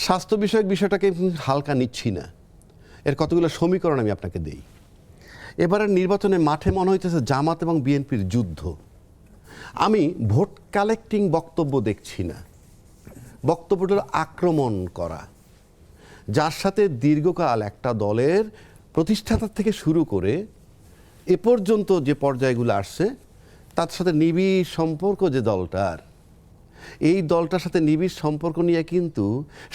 স্বাস্থ্য বিষয়ক বিষয়টাকে হালকা নিচ্ছি না। এর কতগুলো সমীকরণ আমি আপনাকে দেই। এবারের নির্বাচনে মাঠে মনে হইতেছে জামাত এবং বিএনপির যুদ্ধ। আমি ভোট কালেক্টিং বক্তব্য দেখছি না, বক্তব্যটা হলো আক্রমণ করা, যার সাথে দীর্ঘকাল একটা দলের প্রতিষ্ঠাতা থেকে শুরু করে এ পর্যন্ত যে পর্যায়গুলো আসছে তার সাথে নিবিড় সম্পর্ক যে দলটার, এই দলটার সাথে নিবিড় সম্পর্ক নিয়ে কিন্তু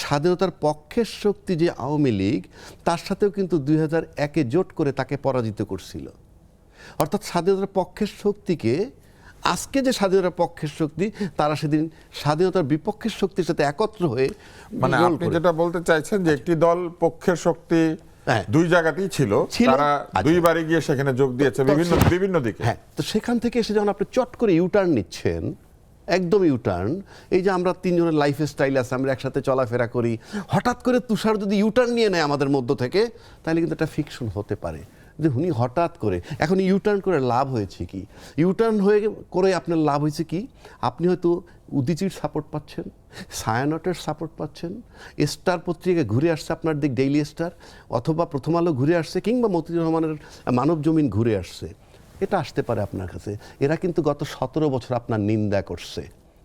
স্বাধীনতার পক্ষের শক্তি যে আওয়ামী লীগ, তার সাথেও কিন্তু 2001-এ জোট করে তাকে পরাজিত করছিল। অর্থাৎ স্বাধীনতার পক্ষের শক্তিকে, আজকে যে স্বাধীনতার পক্ষের শক্তি, তারা সেদিন স্বাধীনতার বিপক্ষের শক্তির সাথে একত্র হয়ে মানে আপনি যেটা বলতে চাইছেন যে একটি দল পক্ষের শক্তি দুই জায়গাতেই ছিল, তারা দুইবারই গিয়ে সেখানে যোগ দিয়েছে বিভিন্ন দিকে। হ্যাঁ, তো সেখান থেকে এসে যখন আপনি চট করে ইউটার্ন নিচ্ছেন, একদম ইউটার্ন, এই যে আমরা তিনজনের লাইফ স্টাইল আছে, আমরা একসাথে চলাফেরা করি, হঠাৎ করে তুষার যদি ইউটার্ন নিয়ে নেয় আমাদের মধ্য থেকে, তাহলে কিন্তু একটা ফিকশন হতে পারে যে উনি হঠাৎ করে এখন ইউটার্ন করে লাভ হয়েছে কি? ইউটার্ন করে আপনার লাভ হয়েছে কি? আপনি হয়তো উদীচির সাপোর্ট পাচ্ছেন, ছায়ানটের সাপোর্ট পাচ্ছেন, স্টার পত্রিকা ঘুরে আসছে আপনার দিক, ডেইলি স্টার, অথবা প্রথম আলো ঘুরে আসছে, কিংবা মতিউর রহমানের মানব জমিন ঘুরে আসছে। এটা আসতে পারে আপনার কাছে। এরা কিন্তু গত 17 বছর আপনার নিন্দা করছে,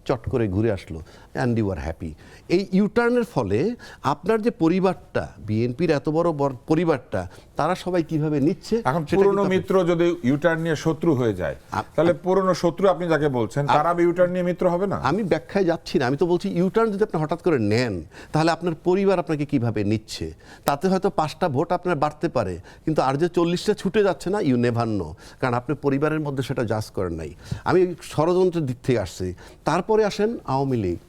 চট করে ঘুরে আসলো, অ্যান্ড ইউ আর হ্যাপি। এই ইউটার্নের ফলে আপনার যে পরিবারটা, বিএনপির এত বড় পরিবারটা, তারা সবাই কিভাবে নিচ্ছে। এখন পুরনো মিত্র যদি ইউটার্ন নিয়ে শত্রু হয়ে যায়, তাহলে পুরনো শত্রু আপনি যাকে বলছেন তারা ইউটার্ন নিয়ে মিত্র হবে না? আমি ব্যাখ্যায় যাচ্ছি না, আমি তো বলছি ইউটার্ন যদি আপনি হঠাৎ করে নেন, তাহলে আপনার পরিবার আপনাকে কিভাবে নিচ্ছে। তাতে হয়তো 5টা ভোট আপনার বাড়তে পারে, কিন্তু আর যে 40টা ছুটে যাচ্ছে না, ইউ নেভার নো, কারণ আপনি পরিবারের মধ্যে সেটা জাজ করেন নাই। আমি ষড়যন্ত্রের দিক থেকে আসছি। তারপরে আসেন আওয়ামী লীগ।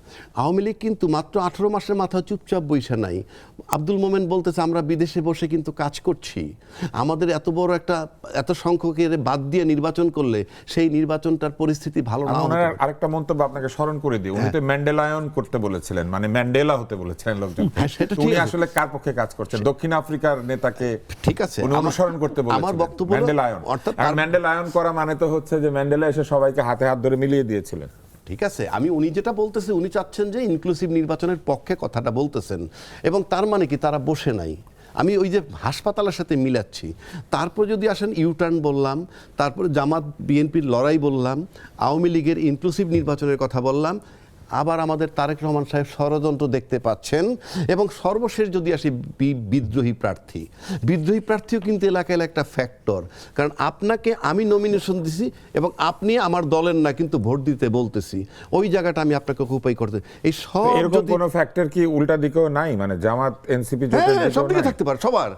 আওয়ামী লীগ কিন্তু মাত্র 18 মাসের মাথায় চুপচাপ বইসা নাই। আব্দুল মোমেন বলতেছে আমরা বিদেশে বসে কিন্তু কাজ করছি, আমাদের এত বড় একটা এত সংখ্যকের বাদ দিয়ে নির্বাচন করলে সেই নির্বাচনটার পরিস্থিতি ভালো না। আরেকটা মন্তব্য আপনাকে স্মরণ করে দিই, উনি তো ম্যান্ডেলায়ন করতে বলেছিলেন, মানে ম্যান্ডেলা হতে বলেছিলেন লোকজন। উনি আসলে কার পক্ষে কাজ করছেন? দক্ষিণ আফ্রিকার নেতাকে ঠিক আছে উনি অনুসরণ করতে বলেছিলেন। আমার বক্তব্য ম্যান্ডেলায়ন, অর্থাৎ ম্যান্ডেলায়ন করা মানে তো হচ্ছে যে ম্যান্ডেলা এসে সবাইকে হাতে হাত ধরে মিলিয়ে দিয়েছিলেন। ঠিক আছে, উনি যেটা বলতেছে, উনি চাচ্ছেন যে ইনক্লুসিভ নির্বাচনের পক্ষে কথাটা বলতেছেন, এবং তার মানে কি তারা বসে নাই। আমি ওই যে হাসপাতালের সাথে মিলাচ্ছি। তারপর যদি আসেন ইউটার্ন বললাম, তারপরে জামাত বিএনপির লড়াই বললাম, আওয়ামী লীগের ইনক্লুসিভ নির্বাচনের কথা বললাম, আবার আমাদের তারেক রহমান সাহেব ষড়যন্ত্র দেখতে পাচ্ছেন, এবং সর্বশেষ যদি আসি বিদ্রোহী প্রার্থীও কিন্তু এলাকায় একটা ফ্যাক্টর। কারণ আপনাকে আমি নমিনেশন দিছি এবং আপনি আমার দলের না, কিন্তু ভোট দিতে বলতেছি, ওই জায়গাটা আমি আপনাকে অকুপাই করতে, এই সব এরকম কোনো ফ্যাক্টর কি উল্টা দিকেও নাই? মানে জামাত এনসিপি সব দিকে থাকতে পারে সবার।